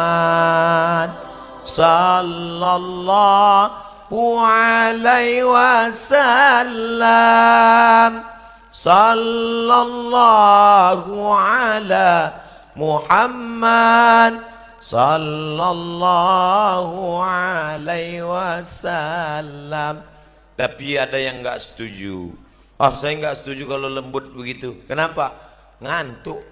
Muhammad sallallahu alaihi wasallam. Sallallahu ala Muhammad sallallahu alaihi wasallam. Tapi ada yang nggak setuju. Oh, saya nggak setuju kalau lembut begitu. Kenapa? Ngantuk.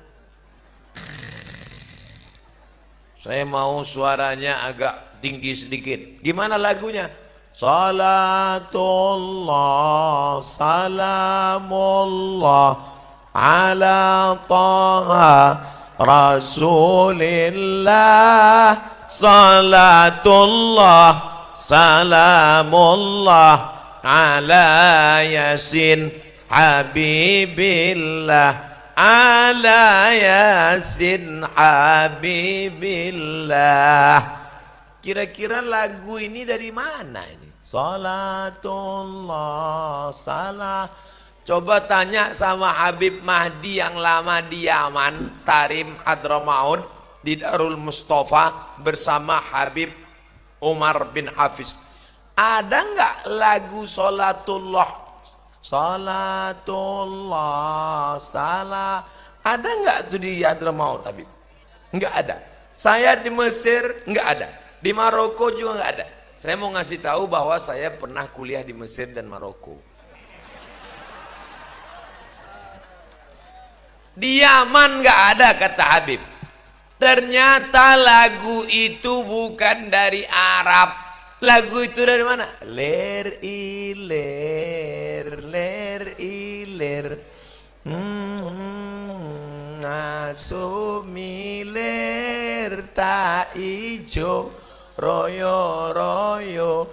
Saya mau suaranya agak tinggi sedikit. Gimana lagunya? Salatullah salamullah ala taha Rasulillah. Salatullah salamullah ala yasin habibillah. Ala yasin habibillah. Kira-kira lagu ini dari mana ini? Salatullah salah. Coba tanya sama Habib Mahdi yang lama di Yaman, Tarim Hadramaut di Darul Mustafa bersama Habib Umar bin Hafiz. Ada nggak lagu Salatullah? Salatullah salah. Ada nggak tuh di Hadramaut Habib? Nggak ada. Saya di Mesir nggak ada. Di Maroko juga nggak ada. Saya mau ngasih tahu bahwa saya pernah kuliah di Mesir dan Maroko. Di Yaman nggak ada kata Habib. Ternyata lagu itu bukan dari Arab. Lagu itu dari mana? Ler iler, ler iler. Asumiler tak ijo. Royo royo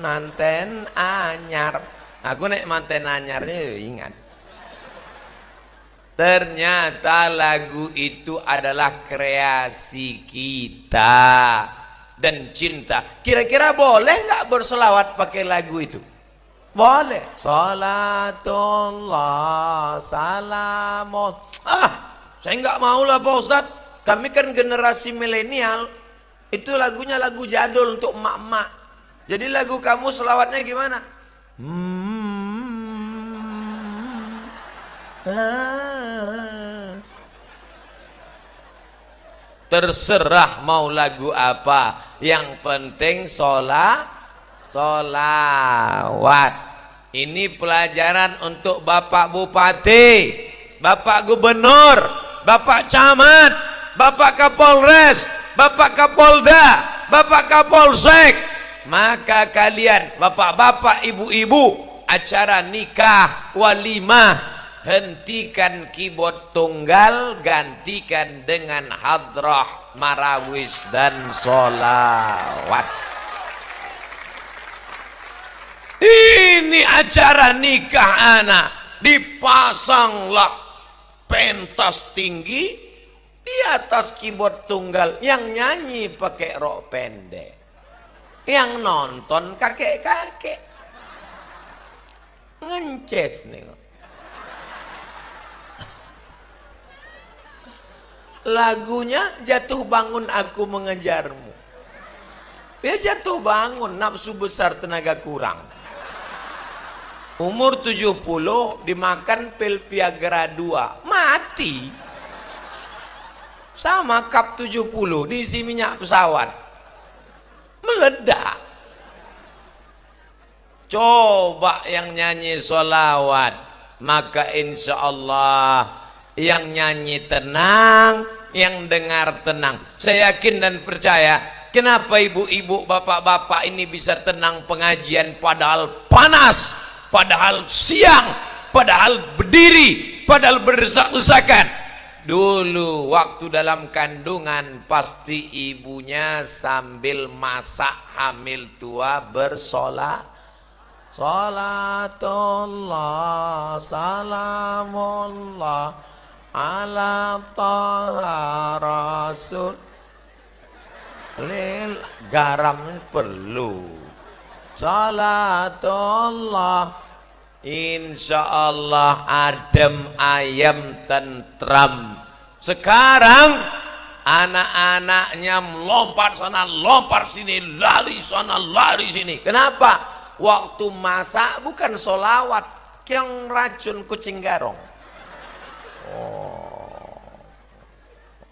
manten anyar. Aku nek manten anyarnya ingat. Ternyata lagu itu adalah kreasi kita dan cinta. Kira-kira boleh nggak berselawat pakai lagu itu? Boleh. Salatullah salamun. Saya nggak mau lah Pak Ustadz. Kami kan generasi milenial, itu lagunya lagu jadul untuk emak-emak. Jadi lagu kamu selawatnya gimana? Terserah mau lagu apa, yang penting solawat. Ini pelajaran untuk Bapak Bupati, Bapak Gubernur, Bapak Camat, Bapak Kapolres, Bapak Kapolda, Bapak Kapolsek. Maka kalian, bapak-bapak, ibu-ibu, acara nikah, walimah, hentikan keyboard tunggal, gantikan dengan hadrah, marawis dan sholawat. Ini acara nikah anak, dipasanglah pentas tinggi di atas keyboard tunggal, yang nyanyi pakai rok pendek, yang nonton kakek-kakek. Ngences nih. Lagunya jatuh bangun aku mengejarmu. Dia jatuh bangun, nafsu besar tenaga kurang. Umur 70 dimakan pil Viagra 2, mati. Sama kap 70 diisi minyak pesawat, meledak. Coba yang nyanyi sholawat, maka insya Allah yang nyanyi tenang, yang dengar tenang. Saya yakin dan percaya, kenapa ibu-ibu, bapak-bapak ini bisa tenang pengajian padahal panas, padahal siang, padahal berdiri, padahal berdesak-desakan. Dulu waktu dalam kandungan pasti ibunya sambil masak hamil tua bersolat. Salatullah salamullah ala taha rasul. Garam perlu. Salatullah. Insya Allah adem ayem tentram. Sekarang Anak-anaknya melompat sana, lompat sini, lari sana, lari sini. Kenapa? Waktu masak bukan sholawat, yang racun kucing garong.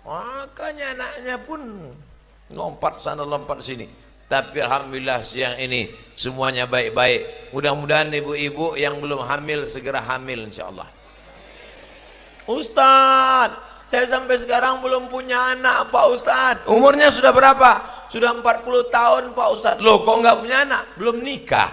Makanya anaknya pun lompat sana, lompat sini. Tapi alhamdulillah siang ini semuanya baik-baik. Mudah-mudahan ibu-ibu yang belum hamil segera hamil insyaallah. Ustadz, saya sampai sekarang belum punya anak Pak Ustadz. Umurnya sudah berapa? Sudah 40 tahun Pak Ustadz. Loh kok nggak punya anak? Belum nikah.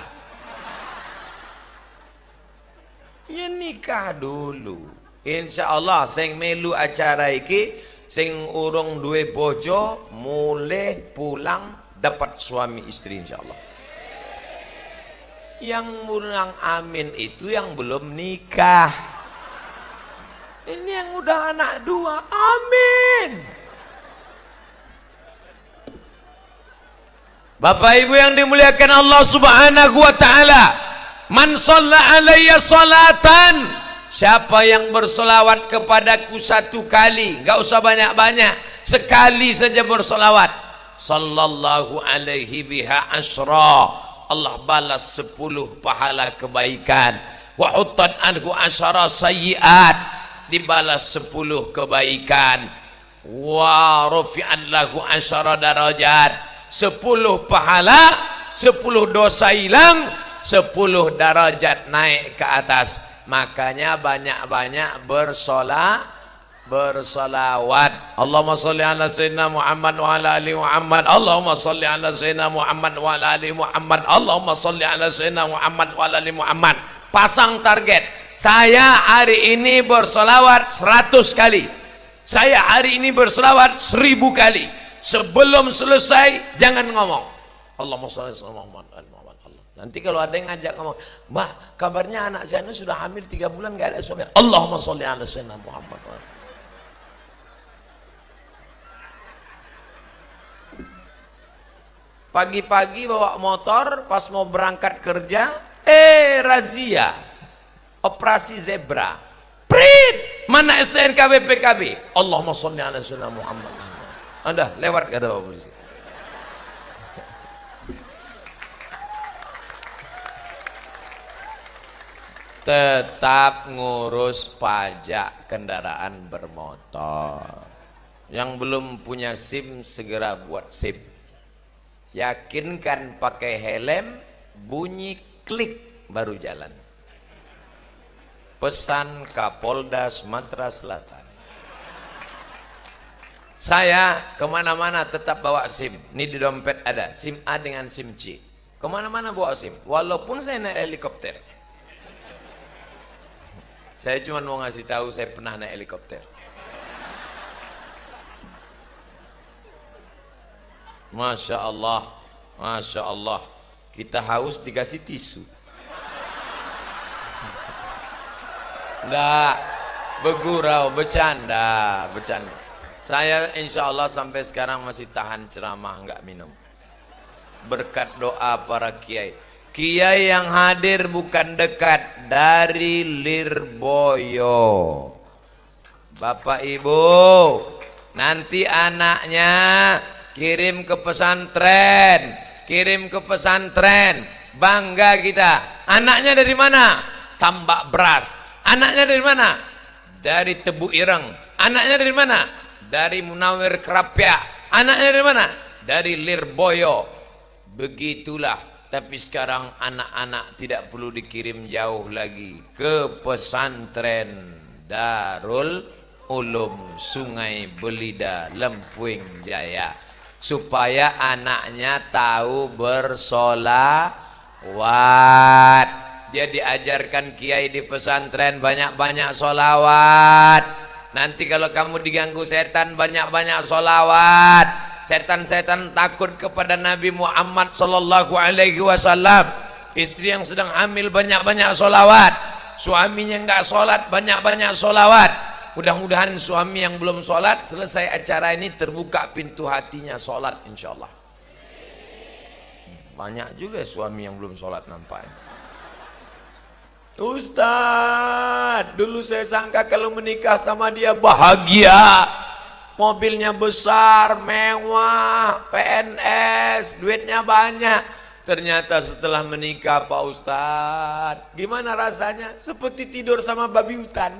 Ya nikah dulu. Insya Allah sing melu acara iki, sing urung duwe bojo, mulai pulang dapat suami istri insya Allah. Yang mulang amin itu yang belum nikah. Ini yang udah anak dua, amin. Bapak Ibu yang dimuliakan Allah Subhanahu wa taala, man shalla alayya salatan, siapa yang bersolawat kepadaku satu kali, enggak usah banyak-banyak, sekali saja bersolawat, sallallahu alaihi biha asra, Allah balas 10 pahala kebaikan, wa huttat anhu asyara sayyiat, dibalas 10 kebaikan, wa rufi'an lahu asyara darajat, 10 pahala, 10 dosa hilang, 10 darajat naik ke atas. Makanya banyak-banyak bersolawat. Allahumma sholli ala sayyidina Muhammad wa ala ali Muhammad. Allahumma sholli ala sayyidina Muhammad wa ala ali Muhammad. Allahumma sholli ala sayyidina Muhammad wa ala ali Muhammad. Pasang target, saya hari ini bersolawat 100 kali, saya hari ini bersolawat 1000 kali. Sebelum selesai jangan ngomong Allahumma sholli ala Muhammad. Nanti kalau ada yang ngajak ngomong, Mbak kabarnya anak saya ini sudah hamil 3 bulan gak ada suami, Allahumma sholli ala sayyidina Muhammad. Pagi-pagi bawa motor, pas mau berangkat kerja, razia, operasi zebra, prit, mana STNK BPKB, Allahumma sholli ala sayyidina Muhammad. Anda lewat kata Pak Polisi. Tetap ngurus pajak kendaraan bermotor. Yang belum punya SIM segera buat SIM. Yakinkan pakai helm, bunyi klik baru jalan. Pesan Kapolda Sumatera Selatan. Saya kemana-mana tetap bawa SIM. Ini di dompet ada SIM A dengan SIM C. Kemana-mana bawa SIM. Walaupun saya naik helikopter. Saya cuma mau ngasih tahu saya pernah naik helikopter. Masya Allah, Masya Allah. Kita haus dikasih tisu. Enggak, bergurau, bercanda, bercanda. Saya insya Allah sampai sekarang masih tahan ceramah, enggak minum. Berkat doa para kiai. Kiai yang hadir bukan dekat, dari Lirboyo. Bapak Ibu, nanti anaknya kirim ke pesantren, bangga kita. Anaknya dari mana? Tambak Beras. Anaknya dari mana? Dari Tebu Ireng. Anaknya dari mana? Dari Munawir Kerapia. Anaknya dari mana? Dari Lirboyo. Begitulah. Tapi sekarang anak-anak tidak perlu dikirim jauh lagi, ke pesantren Darul Ulum Sungai Belida, Lempuing Jaya, supaya anaknya tahu bersolawat. Dia diajarkan kiai di pesantren banyak-banyak solawat. Nanti kalau kamu diganggu setan, banyak-banyak solawat. Setan-setan takut kepada Nabi Muhammad sallallahu alaihi wasallam. Istri yang sedang hamil banyak-banyak solawat, suaminya enggak sholat banyak-banyak solawat. Mudah-mudahan suami yang belum sholat selesai acara ini terbuka pintu hatinya sholat insyaallah. Banyak juga suami yang belum sholat nampaknya. Ustaz, dulu saya sangka kalau menikah sama dia bahagia. mobilnya besar, mewah, PNS, duitnya banyak. Ternyata setelah menikah Pak Ustadz, gimana rasanya? Seperti tidur sama babi hutan.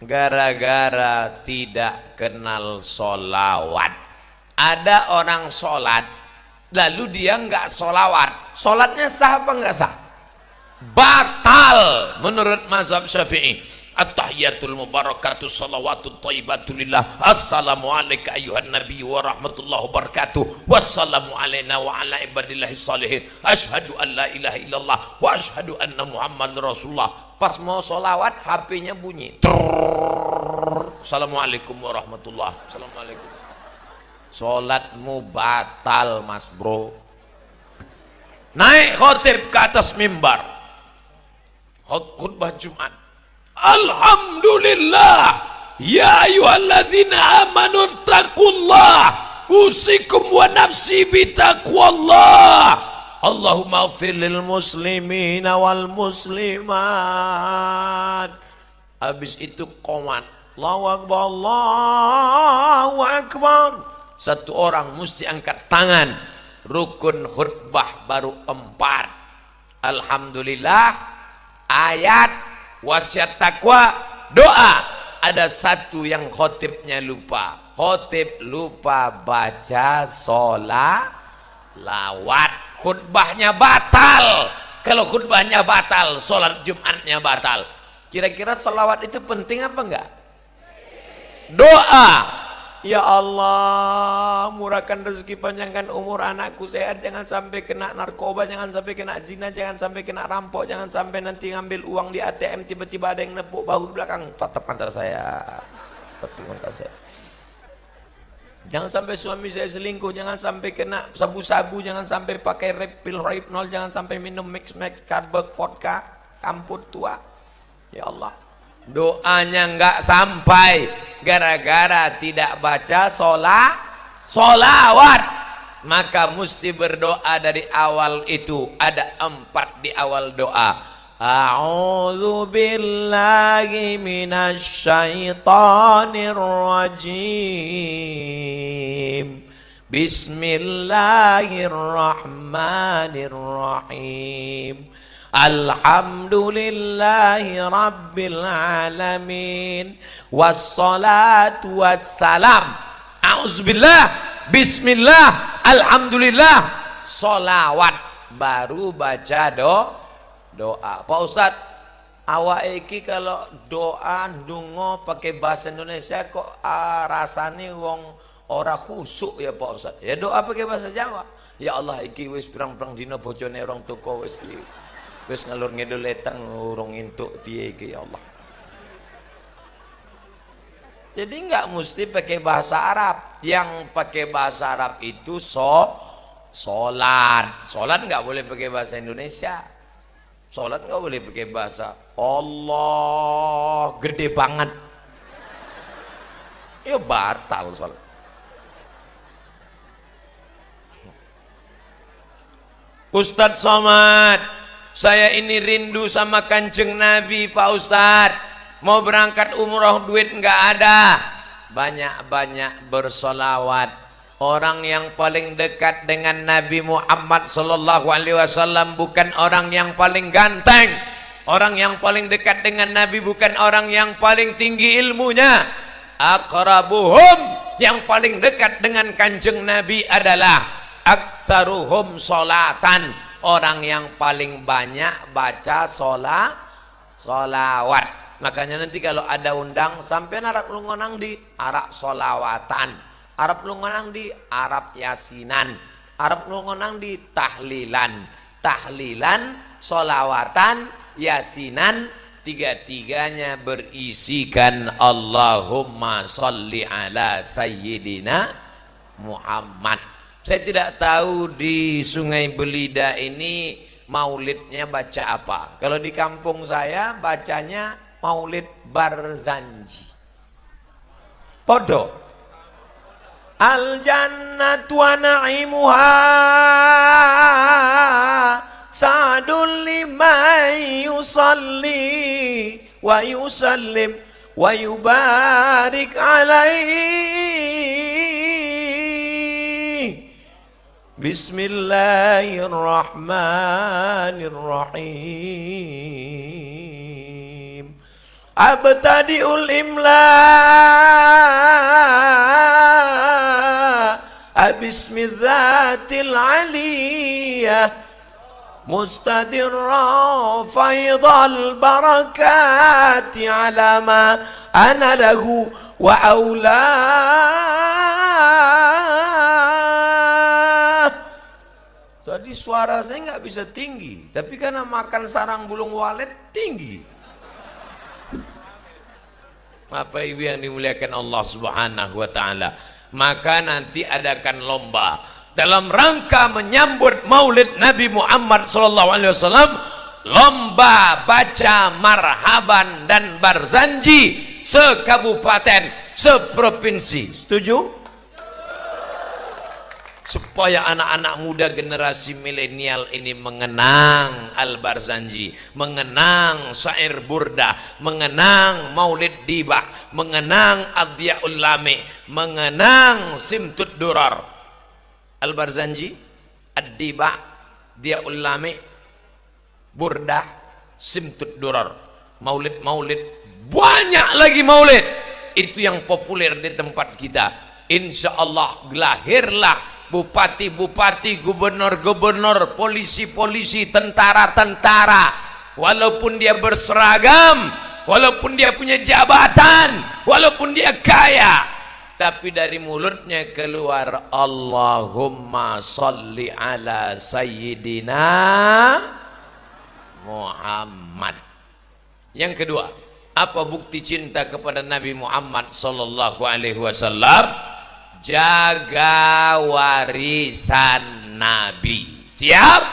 Gara-gara tidak kenal sholawat. Ada orang sholat, lalu dia nggak sholawat. Sholatnya sah apa nggak sah? Batal menurut mazhab Syafi'i. At-tahiyatul mubarakatuh salawatut thayyibatulillah. Assalamualaikum ayuhan nabi wa rahmatullahi wabarakatuh. Wassalamu alaina wa ala ibadillahi salihin. Asyhadu an la ilaha illallah wa asyhadu anna Muhammad Rasulullah. Pas mau sholawat HP-nya bunyi. Assalamualaikum warahmatullahi. Assalamualaikum. Sholatmu batal mas bro. Naik khotib ke atas mimbar, khutbah Jumat. Alhamdulillah ya ayyuhallazina amanu taqullah usikum wa nafsi bitaqwallah. Allahumma ighfir lil muslimina wal muslimat. Habis itu qomat, Allahu akbar, Allahu akbar. Satu orang mesti angkat tangan. Rukun khutbah baru 4. Alhamdulillah, ayat, wasiat takwa, doa. Ada satu yang khotibnya lupa. Khotib lupa baca sholawat. Khutbahnya batal. Kalau khutbahnya batal, sholat Jumatnya batal. Kira-kira sholawat itu penting apa enggak? Doa. Ya Allah, murahkan rezeki, panjangkan umur anakku, sehat, jangan sampai kena narkoba, jangan sampai kena zina, jangan sampai kena rampok, jangan sampai nanti ngambil uang di ATM tiba-tiba ada yang nepuk bahu belakang. Tatap mata saya, tatap mata saya. Jangan sampai suami saya selingkuh, jangan sampai kena sabu-sabu, jangan sampai pakai pil Rohypnol, jangan sampai minum mix Carberg vodka, kamput tua. Ya Allah, doanya nggak sampai gara-gara tidak baca sholawat. Maka mesti berdoa dari awal itu. Ada 4 di awal doa. A'udzu billahi minasyaitonir rajim. Bismillahirrahmanirrahim. Alhamdulillahi rabbil alamin. Wassalatu wassalam. A'udzubillah, bismillah, alhamdulillah, sholawat. Baru baca doa. Pak Ustadz, awak iki kalau doa ndonga pakai bahasa Indonesia kok rasane wong ora khusuk ya Pak Ustadz. Ya doa pakai bahasa Jawa. Ya Allah, iki wis pirang-pirang dina bojone orang toko wis ngalur ngidul letang urung entuk piye iki ya Allah. Jadi enggak mesti pakai bahasa Arab. Yang pakai bahasa Arab itu sholat. Sholat enggak boleh pakai bahasa Indonesia. Sholat enggak boleh pakai bahasa Allah gede banget. Ya batal sholat. Ustadz Somad, saya ini rindu sama Kanjeng Nabi Pak Ustadz. Mau berangkat umroh duit nggak ada. Banyak-banyak bersolawat. Orang yang paling dekat dengan Nabi Muhammad sallallahu alaihi wasallam bukan orang yang paling ganteng. Orang yang paling dekat dengan Nabi bukan orang yang paling tinggi ilmunya. Aqrabuhum, yang paling dekat dengan Kanjeng Nabi adalah aktsaruhum sholatan, orang yang paling banyak baca sholawat. Makanya nanti kalau ada undang sampai Arab lungonang di Arab sholawatan, Arab lungonang di Arab yasinan, Arab lungonang di tahlilan, sholawatan, yasinan, tiga-tiganya berisikan Allahumma sholli ala sayyidina Muhammad. Saya tidak tahu di Sungai Belida ini maulidnya baca apa. Kalau di kampung saya bacanya Maulid Barzanji. Podo. Al jannatu wa na'imuha sa'dun liman yusalli ويسلم ويبارك عليه. بسم الله الرحمن الرحيم. أبتدئ الإملاء باسم الذات العلية مستدرا فيض البركات على ما أنا له وأولاه. Tadi suara saya nggak bisa tinggi, tapi karena makan sarang bulung walet tinggi. Bapak Ibu yang dimuliakan Allah Subhanahu wa taala, maka nanti adakan lomba dalam rangka menyambut Maulid Nabi Muhammad SAW, lomba baca marhaban dan barzanji sekabupaten, seprovinsi. Setuju? Supaya anak-anak muda generasi milenial ini mengenang Al-Barzanji, mengenang syair burda, mengenang Maulid Dibah, mengenang Ad-Diyaul Lami, mengenang Simtud Durar. Al-Barzanji, Ad-Dibah, Diyaul Lami, burda, Simtud Durar. Maulid-maulid, banyak lagi maulid. Itu yang populer di tempat kita. Insya Allah lahirlah bupati-bupati, gubernur-gubernur, polisi-polisi, tentara-tentara. Walaupun dia berseragam, walaupun dia punya jabatan, walaupun dia kaya, tapi dari mulutnya keluar Allahumma salli ala sayyidina Muhammad. Yang kedua, apa bukti cinta kepada Nabi Muhammad sallallahu alaihi wasallam? Jaga warisan Nabi. Siap?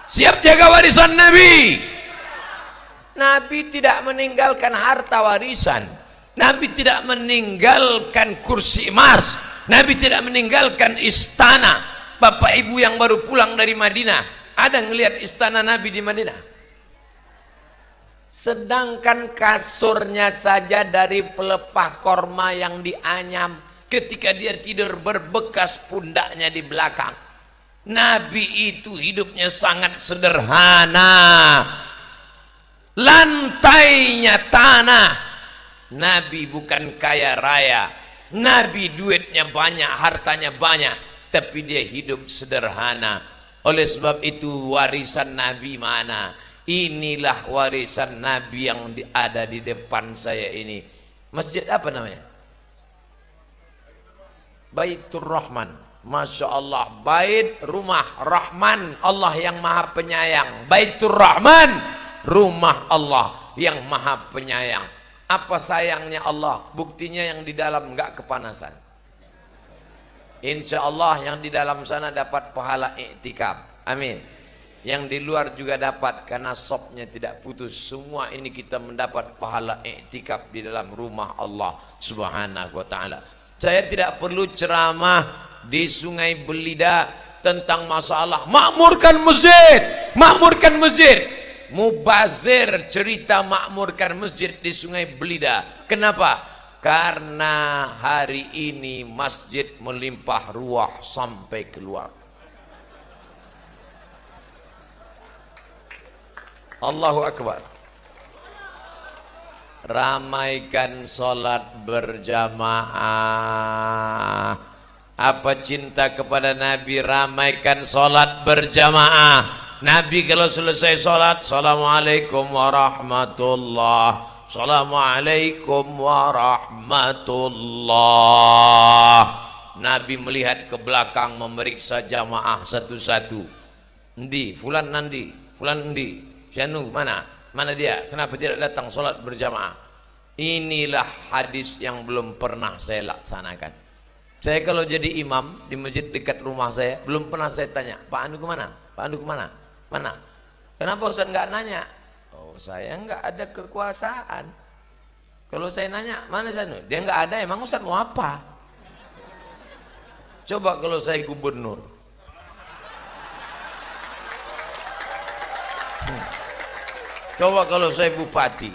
Siap jaga warisan Nabi. Nabi tidak meninggalkan harta warisan. Nabi tidak meninggalkan kursi emas. Nabi tidak meninggalkan istana. Bapak ibu yang baru pulang dari Madinah, ada ngelihat istana Nabi di Madinah? Sedangkan kasurnya saja dari pelepah korma yang dianyam, ketika dia tidur berbekas pundaknya di belakang. Nabi itu hidupnya sangat sederhana. Lantainya tanah. Nabi bukan kaya raya. Nabi duitnya banyak, hartanya banyak, tapi dia hidup sederhana. Oleh sebab itu warisan Nabi mana? Inilah warisan Nabi yang ada di depan saya ini. Masjid apa namanya? Baitur Rahman. Masya Allah, bait rumah Rahman, Allah yang maha penyayang. Baitur Rahman, rumah Allah yang maha penyayang. Apa sayangnya Allah? Buktinya yang di dalam enggak kepanasan. Insya Allah yang di dalam sana dapat pahala iktikaf. Amin. Yang di luar juga dapat, karena sopnya tidak putus. Semua ini kita mendapat pahala iktikaf di dalam rumah Allah Subhanahu wa ta'ala. Saya tidak perlu ceramah di Sungai Belida tentang masalah makmurkan masjid, makmurkan masjid. Mubazir cerita makmurkan masjid di Sungai Belida. Kenapa? Karena hari ini masjid melimpah ruah sampai keluar. Allahu Akbar. Ramaikan sholat berjamaah. Apa cinta kepada Nabi? Ramaikan sholat berjamaah. Nabi kalau selesai sholat, assalamualaikum warahmatullah, assalamualaikum warahmatullah. Nabi melihat ke belakang, memeriksa jamaah satu-satu. Ndi, fulan nandi, fulan ndi, Syanu mana? Mana dia? Kenapa tidak datang sholat berjamaah? Inilah hadis yang belum pernah saya laksanakan. Saya kalau jadi imam di masjid dekat rumah saya, belum pernah saya tanya, Pak Anu kemana? Pak Anu kemana? Mana? Kenapa Ustaz nggak nanya? Oh, saya nggak ada kekuasaan. Kalau saya nanya, mana Syanu? Dia nggak ada, emang Ustaz mau apa? Coba kalau saya gubernur. Coba kalau saya bupati,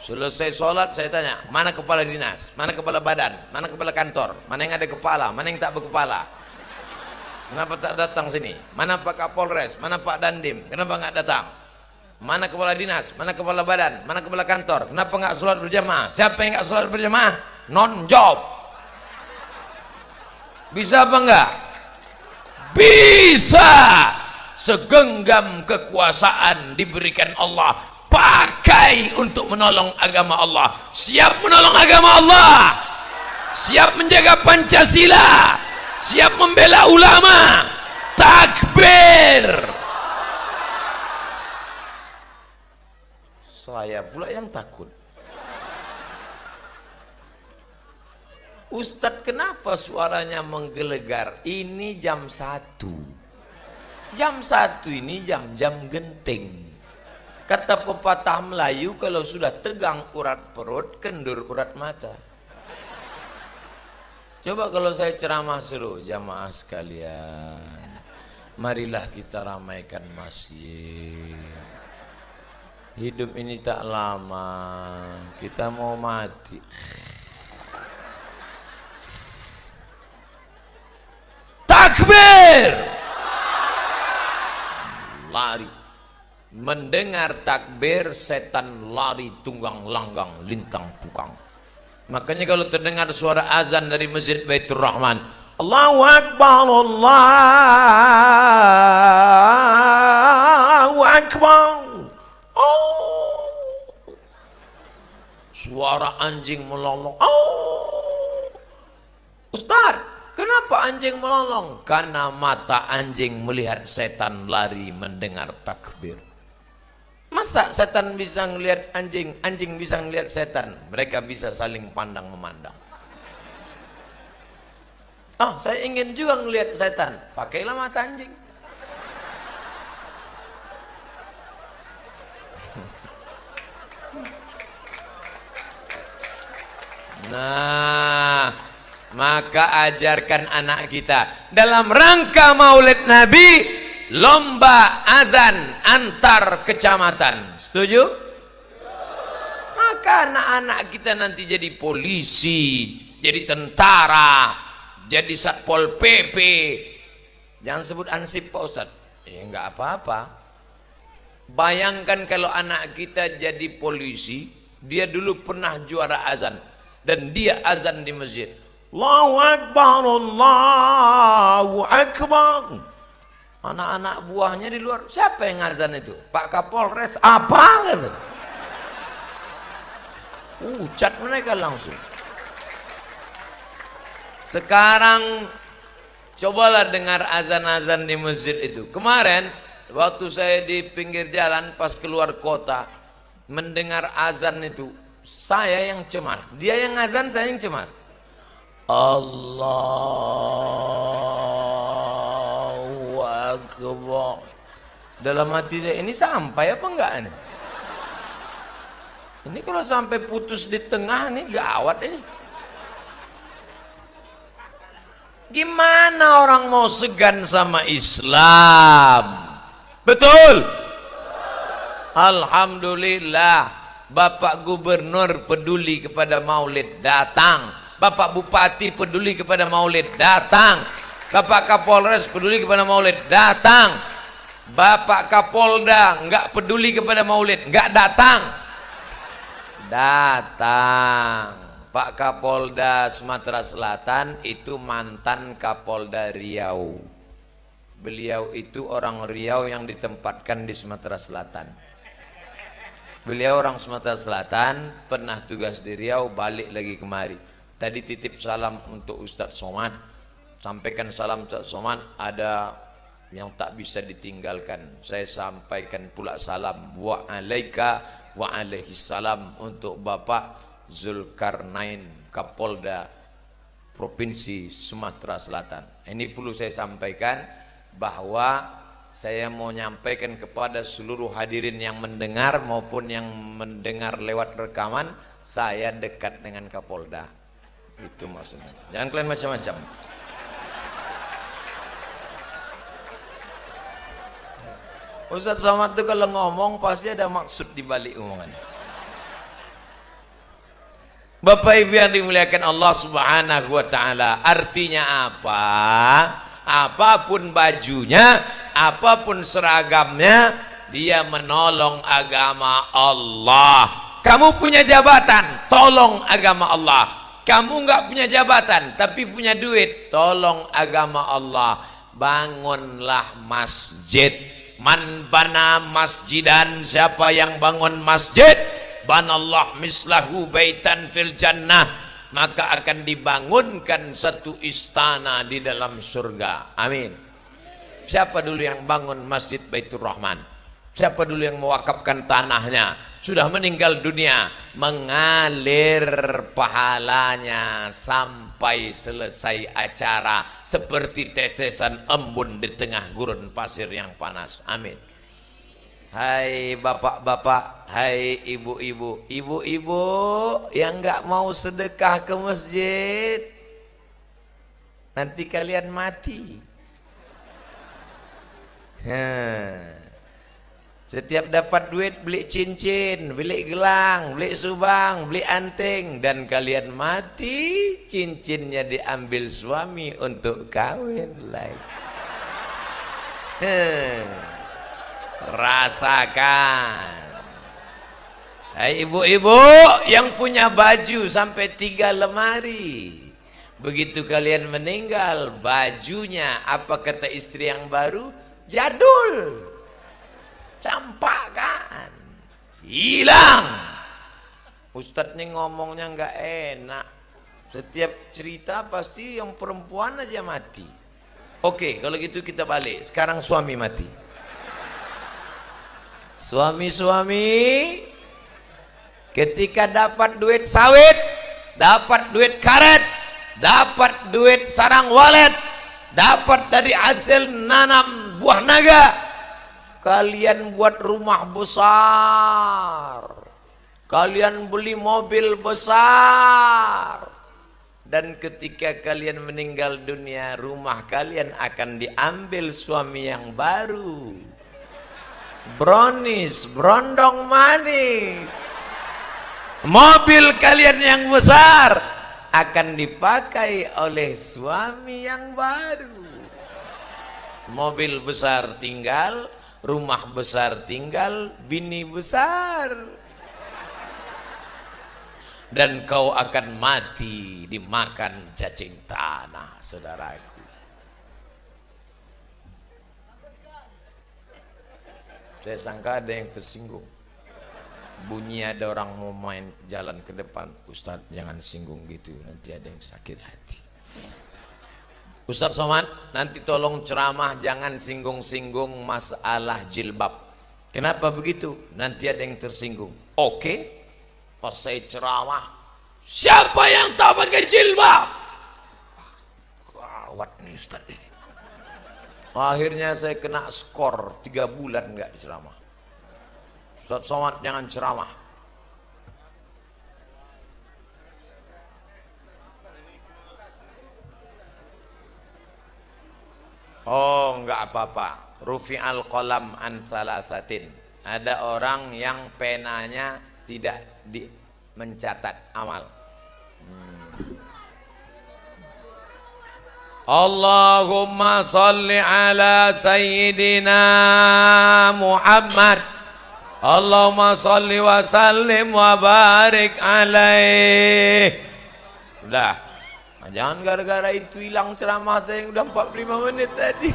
selesai sholat saya tanya, mana kepala dinas, mana kepala badan, mana kepala kantor, mana yang ada kepala, mana yang tak berkepala, kenapa tak datang sini, mana Pak Kapolres, mana Pak Dandim, kenapa nggak datang, mana kepala dinas, mana kepala badan, mana kepala kantor, kenapa nggak sholat berjamaah, siapa yang nggak sholat berjamaah, non job. Bisa apa enggak? Bisa. Segenggam kekuasaan diberikan Allah, pakai untuk menolong agama Allah. Siap menolong agama Allah, siap menjaga Pancasila, siap membela ulama. Takbir. Saya pula yang takut. Ustadz, kenapa suaranya menggelegar? Ini jam 1. Jam 1 ini jam-jam genting. Kata pepatah Melayu, kalau sudah tegang urat perut, kendur urat mata. Coba kalau saya ceramah seru, jamaah sekalian, marilah kita ramaikan masjid. Hidup ini tak lama, kita mau mati. Takbir. Lari. Mendengar takbir, setan lari tunggang langgang lintang pukang. Makanya kalau terdengar suara azan dari Masjid Baitur Rahman, Allahu Akbar, Allahu Akbar. Oh. Suara anjing melolong. Oh. Ustaz, kenapa anjing melolong? Karena mata anjing melihat setan lari mendengar takbir. Masa setan bisa ngelihat anjing, anjing bisa ngelihat setan? Mereka bisa saling pandang memandang. Oh, saya ingin juga ngelihat setan. Pakailah mata anjing. Nah, maka ajarkan anak kita dalam rangka Maulid Nabi, lomba azan antar kecamatan. Setuju? Maka anak-anak kita nanti jadi polisi, jadi tentara, jadi satpol PP. Jangan sebut ansip Pak Ustadz. Enggak apa-apa. Bayangkan kalau anak kita jadi polisi, dia dulu pernah juara azan dan dia azan di masjid. Allahu Akbar, Allahu Akbar. Anak-anak buahnya di luar, siapa yang azan itu? Pak Kapolres apa? Gitu. Ucat mereka langsung. Sekarang cobalah dengar azan-azan di masjid itu. Kemarin waktu saya di pinggir jalan pas keluar kota mendengar azan itu, saya yang cemas. Dia yang azan, saya yang cemas. Allahu Akbar. Dalam hati saya, ini sampai apa enggak ini? Ini kalau sampai putus di tengah nih gawat ini. Gimana orang mau segan sama Islam? Betul? Alhamdulillah, Bapak Gubernur peduli kepada Maulid, datang. Bapak Bupati peduli kepada Maulid, datang. Bapak Kapolres peduli kepada Maulid, datang. Bapak Kapolda enggak peduli kepada Maulid, enggak datang. Datang. Pak Kapolda Sumatera Selatan itu mantan Kapolda Riau. Beliau itu orang Riau yang ditempatkan di Sumatera Selatan. Beliau orang Sumatera Selatan, pernah tugas di Riau, balik lagi kemari. Tadi titip salam untuk Ustadz Somad. Sampaikan salam Ustadz Somad, ada yang tak bisa ditinggalkan. Saya sampaikan pula salam wa alaika wa alaihi salam untuk Bapak Zulkarnain, Kapolda Provinsi Sumatera Selatan. Ini perlu saya sampaikan bahwa saya mau nyampaikan kepada seluruh hadirin yang mendengar maupun yang mendengar lewat rekaman, saya dekat dengan Kapolda. Itu maksudnya. Jangan kalian macam-macam. Ustaz Somad tuh kalau ngomong pasti ada maksud di balik omongannya. Bapak Ibu yang dimuliakan Allah Subhanahu wa taala, artinya apa? Apapun bajunya, apapun seragamnya, dia menolong agama Allah. Kamu punya jabatan, tolong agama Allah. Kamu nggak punya jabatan tapi punya duit, tolong agama Allah. Bangunlah masjid. Man bana masjidan, siapa yang bangun masjid, banallah mislahu baitan fil jannah, maka akan dibangunkan satu istana di dalam surga. Amin. Siapa dulu yang bangun Masjid Baitur Rahman? Siapa dulu yang mewakafkan tanahnya? Sudah meninggal dunia, mengalir pahalanya sampai selesai acara seperti tetesan embun di tengah gurun pasir yang panas. Amin. Hai bapak-bapak, hai ibu-ibu, ibu-ibu yang nggak mau sedekah ke masjid, nanti kalian mati. Setiap dapat duit beli cincin, beli gelang, beli subang, beli anting, dan kalian mati, cincinnya diambil suami untuk kawin lagi. Rasakan. Hai ibu-ibu yang punya baju sampai 3 lemari, begitu kalian meninggal, bajunya apa kata istri yang baru? Jadul, campak kan, hilang. Ustadz nih ngomongnya nggak enak, setiap cerita pasti yang perempuan aja mati. Oke, kalau gitu kita balik, sekarang suami mati. Suami-suami ketika dapat duit sawit, dapat duit karet, dapat duit sarang walet, dapat dari hasil nanam buah naga, kalian buat rumah besar, kalian beli mobil besar, dan ketika kalian meninggal dunia, rumah kalian akan diambil suami yang baru. Brownies, brondong manis. Mobil kalian yang besar akan dipakai oleh suami yang baru. Mobil besar tinggal, rumah besar tinggal, bini besar. Dan kau akan mati dimakan cacing tanah, saudaraku. Saya sangka ada yang tersinggung. Bunyi ada orang mau main jalan ke depan. Ustadz jangan singgung gitu, nanti ada yang sakit hati. Ustadz Somad, nanti tolong ceramah jangan singgung-singgung masalah jilbab. Kenapa begitu? Nanti ada yang tersinggung. Oke, pas saya ceramah, siapa yang tak pakai jilbab? Gawat nih Ustadz ini. Akhirnya saya kena skor 3 bulan nggak ceramah. Ustadz Somad jangan ceramah. Oh nggak apa-apa. Rufi'al qalam an salasatin. Ada orang yang penanya tidak mencatat amal. Allahumma salli ala sayyidina Muhammad. Allahumma salli wa sallim wa barik alaih. Udah, jangan gara-gara itu hilang ceramah saya yang udah 45 menit tadi.